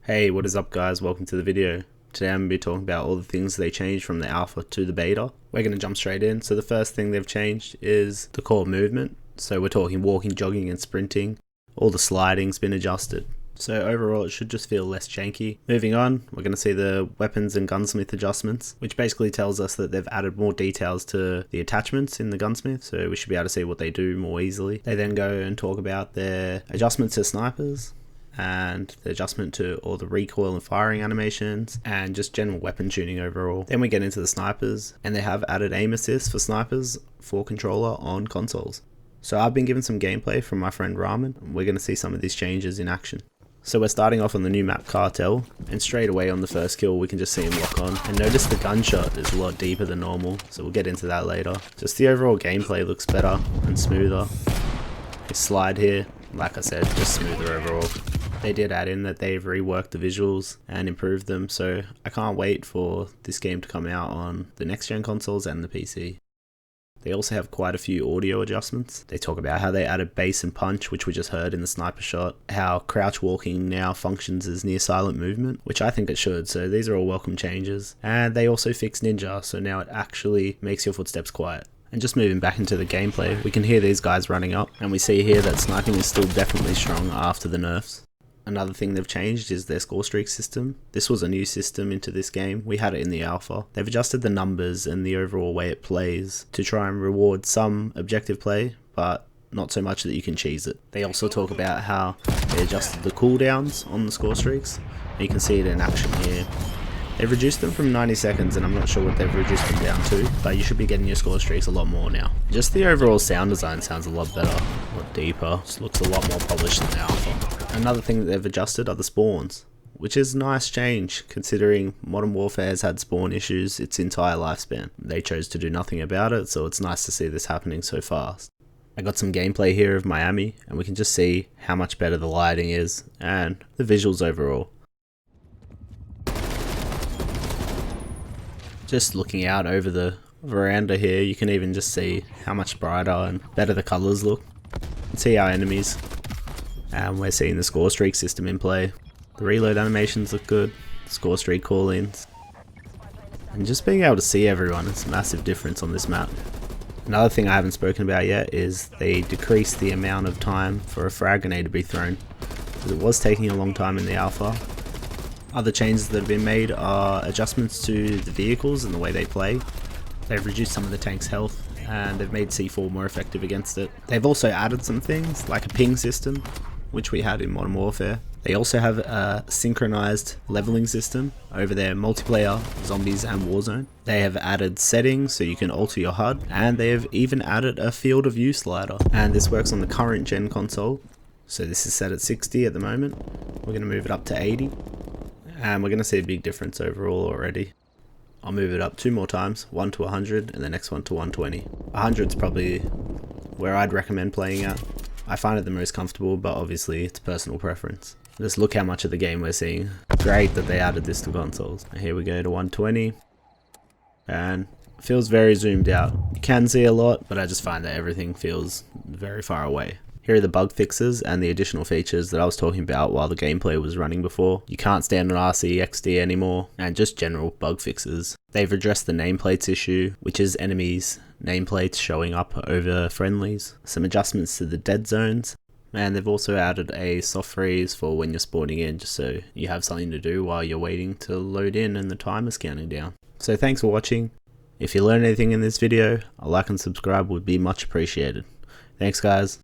Hey, what is up guys, welcome to the video. Today I'm going to be talking about all the things they changed from the alpha to the beta. We're going to jump straight in. So the first thing they've changed is the core movement. So we're talking walking, jogging and sprinting. All the sliding's been adjusted. So overall it should just feel less janky. Moving on, we're going to see the weapons and gunsmith adjustments, which basically tells us that they've added more details to the attachments in the gunsmith, so we should be able to see what they do more easily. They then go and talk about their adjustments to snipers, and the adjustment to all the recoil and firing animations, and just general weapon tuning overall. Then we get into the snipers, and they have added aim assist for snipers for controller on consoles. So I've been given some gameplay from my friend Raman, and we're going to see some of these changes in action. So we're starting off on the new map Cartel, and straight away on the first kill we can just see him lock on. And notice the gunshot is a lot deeper than normal, so we'll get into that later. Just the overall gameplay looks better and smoother. His slide here, like I said, just smoother overall. They did add in that they've reworked the visuals and improved them, so I can't wait for this game to come out on the next gen consoles and the PC. They also have quite a few audio adjustments. They talk about how they added bass and punch, which we just heard in the sniper shot, how crouch walking now functions as near silent movement, which I think it should, so these are all welcome changes. And they also fixed ninja, so now it actually makes your footsteps quiet. And just moving back into the gameplay, we can hear these guys running up, and we see here that sniping is still definitely strong after the nerfs. Another thing they've changed is their score streak system. This was a new system into this game. We had it in the alpha. They've adjusted the numbers and the overall way it plays to try and reward some objective play, but not so much that you can cheese it. They also talk about how they adjusted the cooldowns on the score streaks. And you can see it in action here. They've reduced them from 90 seconds, and I'm not sure what they've reduced them down to, but you should be getting your score streaks a lot more now. Just the overall sound design sounds a lot better, a lot deeper, just looks a lot more polished than the alpha. Another thing that they've adjusted are the spawns, which is a nice change considering Modern Warfare has had spawn issues its entire lifespan. They chose to do nothing about it, so it's nice to see this happening so fast. I got some gameplay here of Miami, and we can just see how much better the lighting is and the visuals overall. Just looking out over the veranda here, you can even just see how much brighter and better the colours look. You can see our enemies, and we're seeing the score streak system in play. The reload animations look good, score streak call-ins, and just being able to see everyone is a massive difference on this map. Another thing I haven't spoken about yet is they decreased the amount of time for a frag grenade to be thrown, because it was taking a long time in the alpha. Other changes that have been made are adjustments to the vehicles and the way they play. They've reduced some of the tank's health, and they've made C4 more effective against it. They've also added some things like a ping system, which we had in Modern Warfare. They also have a synchronized leveling system over their multiplayer, zombies and Warzone. They have added settings so you can alter your HUD, and they have even added a field of view slider. And this works on the current gen console. So this is set at 60 at the moment. We're going to move it up to 80. And we're going to see a big difference overall already. I'll move it up 2 more times, one to 100 and the next one to 120. 100 is probably where I'd recommend playing at. I find it the most comfortable, but obviously it's personal preference. Just look how much of the game we're seeing. Great that they added this to consoles. Here we go to 120, and it feels very zoomed out. You can see a lot, but I just find that everything feels very far away. Here are the bug fixes and the additional features that I was talking about while the gameplay was running before. You can't stand on RCXD anymore, and just general bug fixes. They've addressed the nameplates issue, which is enemies' nameplates showing up over friendlies. Some adjustments to the dead zones, and they've also added a soft freeze for when you're spawning in, just so you have something to do while you're waiting to load in and the time is counting down. So thanks for watching. If you learned anything in this video, a like and subscribe would be much appreciated. Thanks guys.